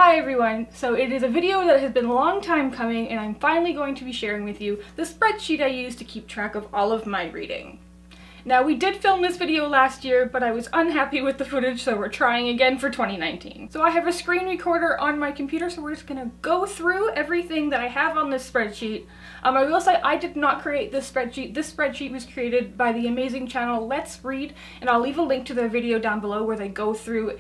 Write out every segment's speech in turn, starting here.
Hi everyone! So it is a video that has been a long time coming and I'm finally going to be sharing with you the spreadsheet I use to keep track of all of my reading. Now we did film this video last year, but I was unhappy with the footage, so we're trying again for 2019. So I have a screen recorder on my computer, so we're just gonna go through everything that I have on this spreadsheet. I will say I did not create this spreadsheet. This spreadsheet was created by the amazing channel Let's Read, and I'll leave a link to their video down below where they go through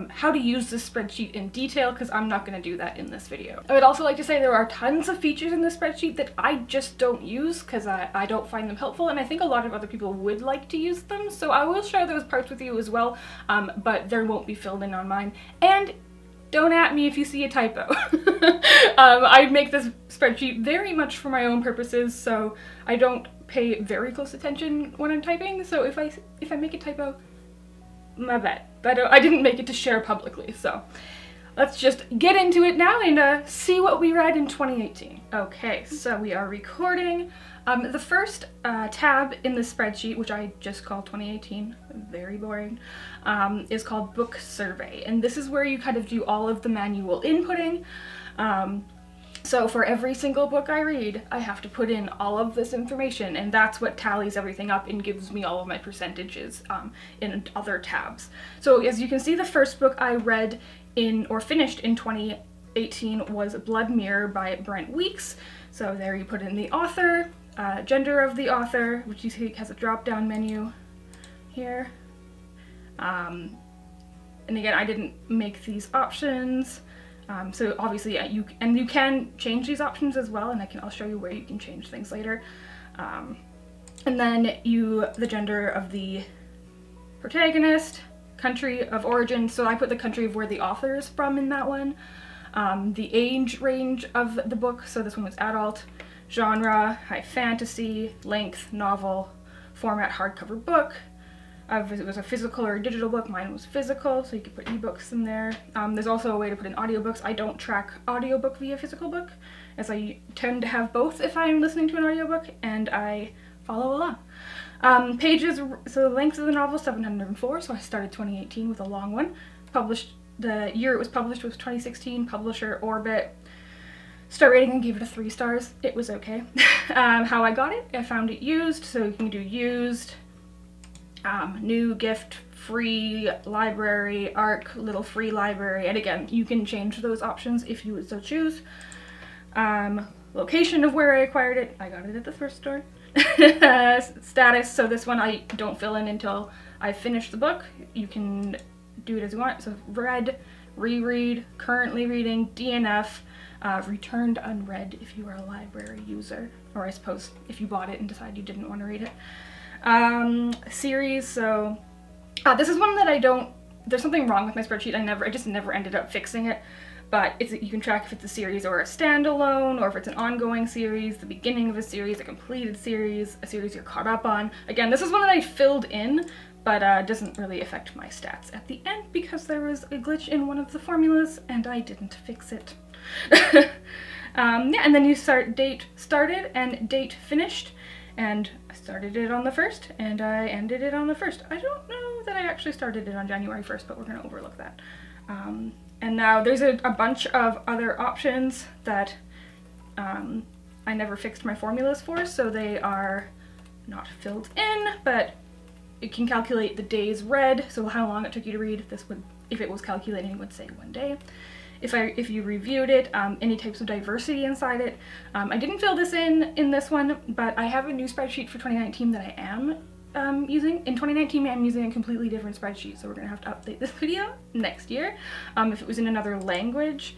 how to use this spreadsheet in detail, because I'm not going to do that in this video. I would also like to say there are tons of features in this spreadsheet that I just don't use because I don't find them helpful, and I think a lot of other people would like to use them, so I will share those parts with you as well, but there won't be filled in on mine. And don't at me if you see a typo. I make this spreadsheet very much for my own purposes, so I don't pay very close attention when I'm typing, so if I make a typo, my bad. But I didn't make it to share publicly, so let's just get into it now and see what we read in 2018. Okay, so we are recording. The first tab in the spreadsheet, which I just call 2018, very boring, is called Book Survey, and this is where you kind of do all of the manual inputting. So for every single book I read, I have to put in all of this information, and that's what tallies everything up and gives me all of my percentages in other tabs. So as you can see, the first book I read or finished in 2018 was Blood Mirror by Brent Weeks. So there you put in the author, gender of the author, which you see has a drop-down menu here. And again, I didn't make these options. So obviously, yeah, you can change these options as well, and I'll show you where you can change things later. And then the gender of the protagonist, country of origin, so I put the country of where the author is from in that one, the age range of the book, so this one was adult, genre, high fantasy, length, novel, format, hardcover book. If it was a physical or a digital book, mine was physical, so you could put ebooks in there. There's also a way to put in audiobooks. I don't track audiobook via physical book, as I tend to have both if I'm listening to an audiobook, and I follow along. Pages, so the length of the novel, 704, so I started 2018 with a long one. Published, the year it was published was 2016, publisher Orbit. Star rating, I gave it a 3 stars. It was okay. How I got it, I found it used, so you can do used, new, gift, free, library, ARC, little free library, and again, you can change those options if you would so choose. Location of where I acquired it, I got it at the thrift store. Status, so this one I don't fill in until I finish the book. You can do it as you want, so read, reread, currently reading, DNF, returned unread if you are a library user, or I suppose if you bought it and decided you didn't want to read it. Series, so this is one that there's something wrong with my spreadsheet. I just never ended up fixing it, but you can track if it's a series or a standalone, or if it's an ongoing series, the beginning of a series, a completed series, a series you're caught up on. Again, this is one that I filled in, but doesn't really affect my stats at the end because there was a glitch in one of the formulas and I didn't fix it. Yeah, and then you start date started and date finished. And I started it on the 1st, and I ended it on the 1st. I don't know that I actually started it on January 1st, but we're going to overlook that. And now there's a bunch of other options that I never fixed my formulas for, so they are not filled in, but it can calculate the days read, so how long it took you to read. This would, if it was calculating, it would say 1 day. If you reviewed it, any types of diversity inside it. I didn't fill this in this one, but I have a new spreadsheet for 2019 that I am using. In 2019, I'm using a completely different spreadsheet, so we're going to have to update this video next year. If it was in another language,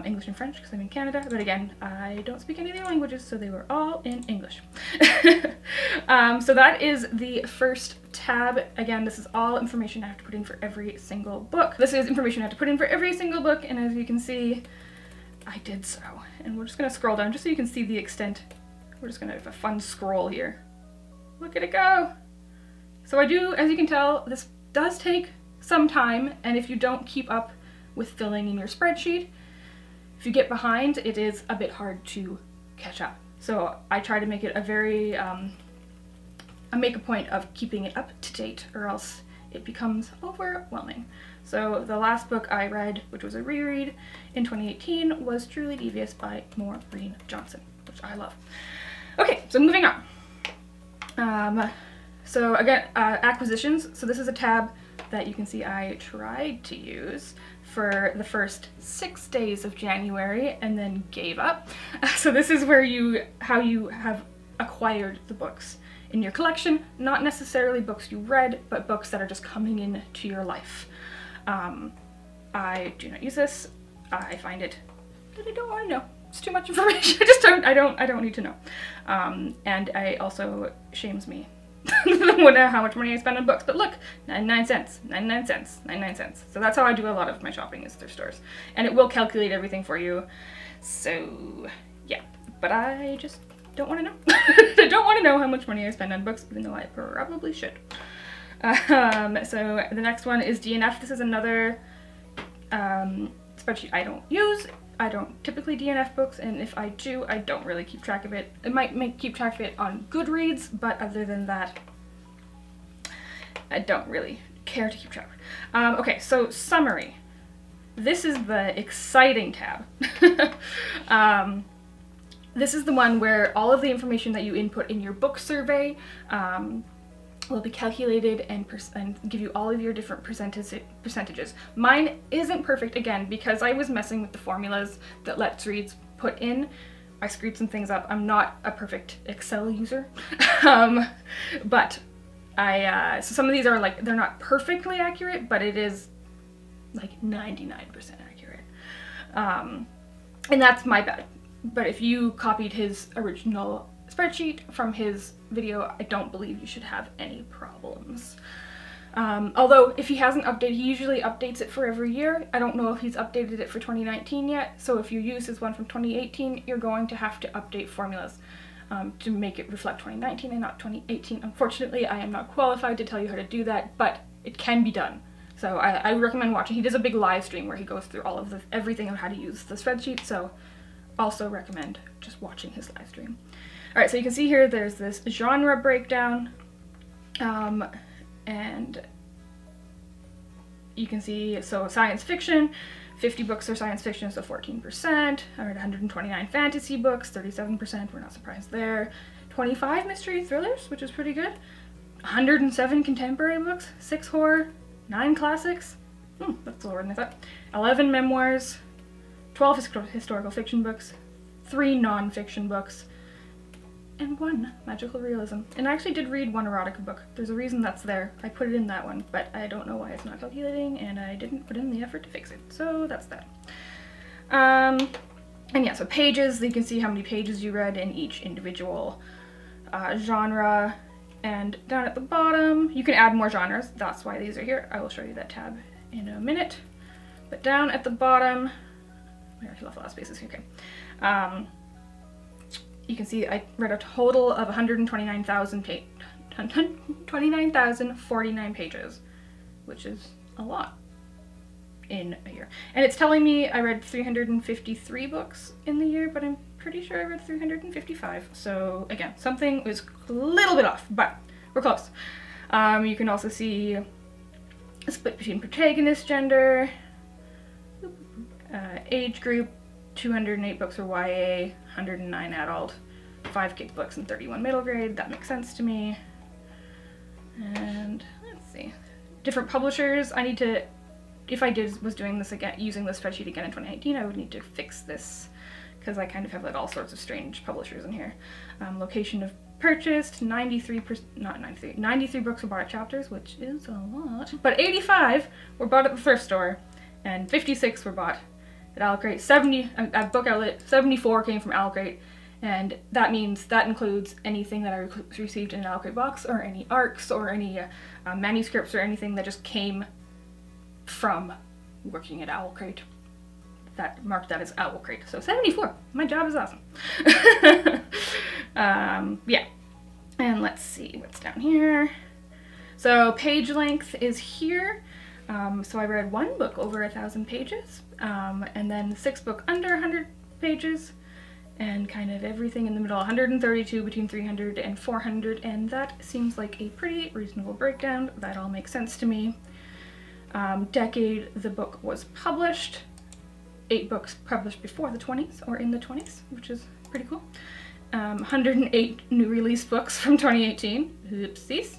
English and French, because I'm in Canada, but again, I don't speak any other languages, so they were all in English. So that is the first tab. Again, this is all information I have to put in for every single book. This is information I have to put in for every single book, and as you can see, I did so. And we're just going to scroll down just so you can see the extent. We're just going to have a fun scroll here. Look at it go! So I do, as you can tell, this does take some time, and if you don't keep up with filling in your spreadsheet, if you get behind, it is a bit hard to catch up. So I try to make it I make a point of keeping it up to date, or else it becomes overwhelming. So the last book I read, which was a reread in 2018, was Truly Devious by Maureen Johnson, which I love. Okay, so moving on. So again, acquisitions. So this is a tab that you can see I tried to use for the first 6 days of January and then gave up. So this is where how you have acquired the books in your collection, not necessarily books you read, but books that are just coming into your life. I do not use this. I find it that I don't want to know. It's too much information. I don't need to know. And I also shames me how much money I spend on books. But look, 99 cents, 99 cents, 99 cents. So that's how I do a lot of my shopping, is thrift stores. And it will calculate everything for you. So yeah, but I just don't want to know. I don't want to know how much money I spend on books, even though I probably should. So the next one is DNF. This is another spreadsheet I don't use. I don't typically DNF books, and if I do, I don't really keep track of it. It might keep track of it on Goodreads, but other than that, I don't really care to keep track. Okay, so summary. This is the exciting tab. This is the one where all of the information that you input in your book survey will be calculated and give you all of your different percentages. Mine isn't perfect, again, because I was messing with the formulas that Let's Reads put in. I screwed some things up. I'm not a perfect Excel user. But so some of these are like, they're not perfectly accurate, but it is like 99% accurate. And that's my bad. But if you copied his original spreadsheet from his video, I don't believe you should have any problems. Although if he hasn't updated, he usually updates it for every year. I don't know if he's updated it for 2019 yet, so if you use his one from 2018, you're going to have to update formulas to make it reflect 2019 and not 2018. Unfortunately, I am not qualified to tell you how to do that, but it can be done. So I recommend watching. He does a big live stream where he goes through all of everything on how to use the spreadsheet, so also recommend just watching his live stream. Alright, so you can see here there's this genre breakdown, and you can see, so science fiction, 50 books are science fiction, so 14%. I read 129 fantasy books, 37%, we're not surprised there. 25 mystery thrillers, which is pretty good. 107 contemporary books, 6 horror, 9 classics, that's lower than I thought. 11 memoirs, 12 historical fiction books, 3 non-fiction books, and 1 magical realism. And I actually did read 1 erotica book. There's a reason that's there. I put it in that one, but I don't know why it's not calculating, and I didn't put in the effort to fix it. So that's that. And yeah, so pages, you can see how many pages you read in each individual genre. And down at the bottom, you can add more genres. That's why these are here. I will show you that tab in a minute. But down at the bottom, I actually left a lot of spaces here, okay. You can see I read a total of 29,049 pages, which is a lot in a year. And it's telling me I read 353 books in the year, but I'm pretty sure I read 355. So again, something was a little bit off, but we're close. You can also see a split between protagonist, gender, age group, 208 books for YA, 109 adult, 5 kids books, and 31 middle grade. That makes sense to me. And let's see. Different publishers. I need to, if I was doing this again, using this spreadsheet again in 2019, I would need to fix this because I kind of have like all sorts of strange publishers in here. Location of purchased, 93 books were bought at Chapters, which is a lot. But 85 were bought at the thrift store, and 56 were bought at OwlCrate. 70 at Book Outlet, 74 came from OwlCrate, and that means that includes anything that I received in an OwlCrate box, or any ARCs, or any manuscripts, or anything that just came from working at OwlCrate. That marked that as OwlCrate. So 74. My job is awesome. Yeah. And let's see what's down here. So page length is here. So I read 1 book over 1,000 pages, and then 6 book under 100 pages, and kind of everything in the middle, 132 between 300 and 400, and that seems like a pretty reasonable breakdown. That all makes sense to me. decade the book was published, 8 books published before the 20s or in the 20s, which is pretty cool. 108 new release books from 2018. Oopsies.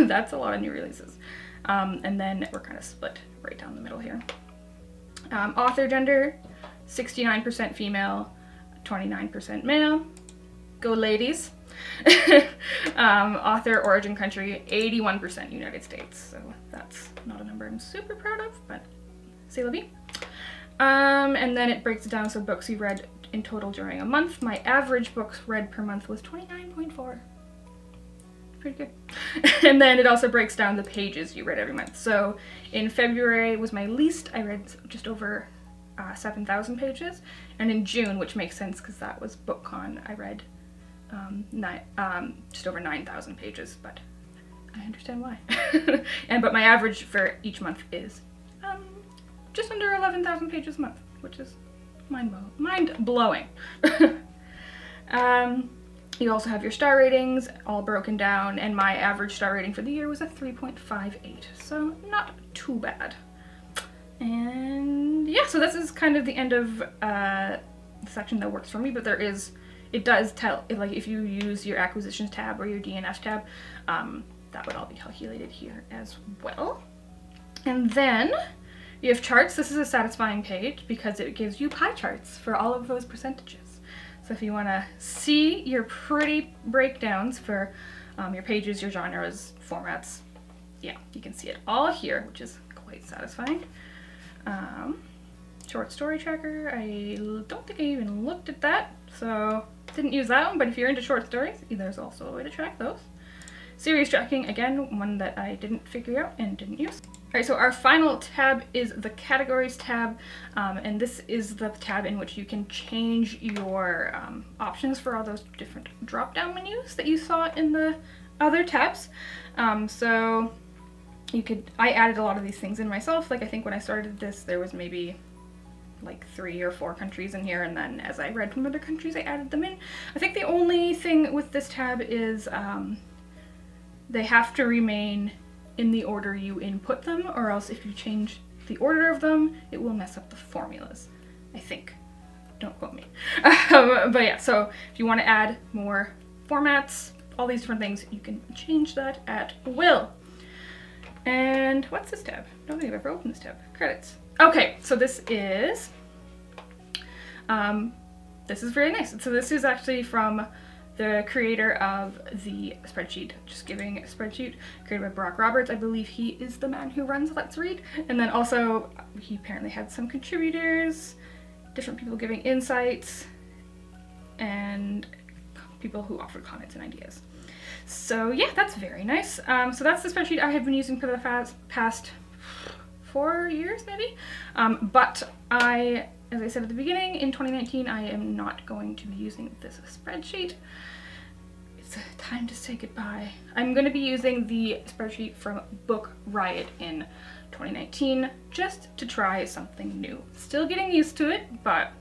That's a lot of new releases. And then we're kind of split right down the middle here. Author gender, 69% female, 29% male. Go ladies. Author origin country, 81% United States. So that's not a number I'm super proud of, but c'est la vie. And then it breaks it down, so books you read in total during a month. My average books read per month was 29.4. Pretty good. And then it also breaks down the pages you read every month. So in February was my least. I read just over 7,000 pages. And in June, which makes sense because that was BookCon, I read just over 9,000 pages, but I understand why. But my average for each month is just under 11,000 pages a month, which is mind-blowing. You also have your star ratings all broken down, and my average star rating for the year was a 3.58, so not too bad. And yeah, so this is kind of the end of the section that works for me, but it does tell, like if you use your acquisitions tab or your DNF tab, that would all be calculated here as well. And then you have charts. This is a satisfying page because it gives you pie charts for all of those percentages. So if you want to see your pretty breakdowns for your pages, your genres, formats, yeah, you can see it all here, which is quite satisfying. Short story tracker, I don't think I even looked at that, so didn't use that one, but if you're into short stories, there's also a way to track those. Series tracking, again, one that I didn't figure out and didn't use. Alright, so our final tab is the categories tab, and this is the tab in which you can change your options for all those different drop-down menus that you saw in the other tabs. So I added a lot of these things in myself. Like I think when I started this, there was maybe like 3 or 4 countries in here, and then as I read from other countries, I added them in. I think the only thing with this tab is they have to remain in the order you input them, or else if you change the order of them, it will mess up the formulas, I think. Don't quote me. But yeah, so if you want to add more formats, all these different things, you can change that at will. And what's this tab? I don't think I've ever opened this tab. Credits. Okay, so this is very nice. So this is actually from the creator of the Spreadsheet, Just Giving Spreadsheet, created by Brock Roberts. I believe he is the man who runs Let's Read. And then also, he apparently had some contributors, different people giving insights, and people who offered comments and ideas. So yeah, that's very nice. So that's the spreadsheet I have been using for the past 4 years, maybe. But as I said at the beginning, in 2019, I am not going to be using this spreadsheet. It's time to say goodbye. I'm going to be using the spreadsheet from Book Riot in 2019, just to try something new. Still getting used to it, but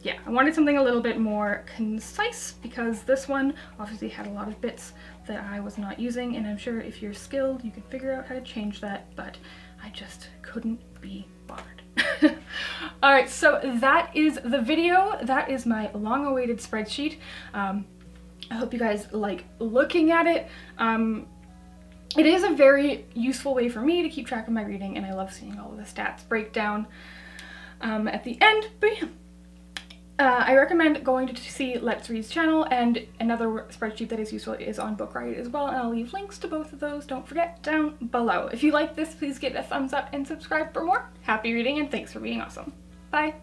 yeah, I wanted something a little bit more concise because this one obviously had a lot of bits that I was not using, and I'm sure if you're skilled, you can figure out how to change that, but I just couldn't be bothered. Alright, so that is the video. That is my long-awaited spreadsheet. I hope you guys like looking at it. It is a very useful way for me to keep track of my reading, and I love seeing all of the stats breakdown at the end. But yeah, I recommend going to see Let's Read's channel, and another spreadsheet that is useful is on Book Riot as well, and I'll leave links to both of those, don't forget, down below. If you like this, please give it a thumbs up and subscribe for more. Happy reading, and thanks for being awesome. Bye!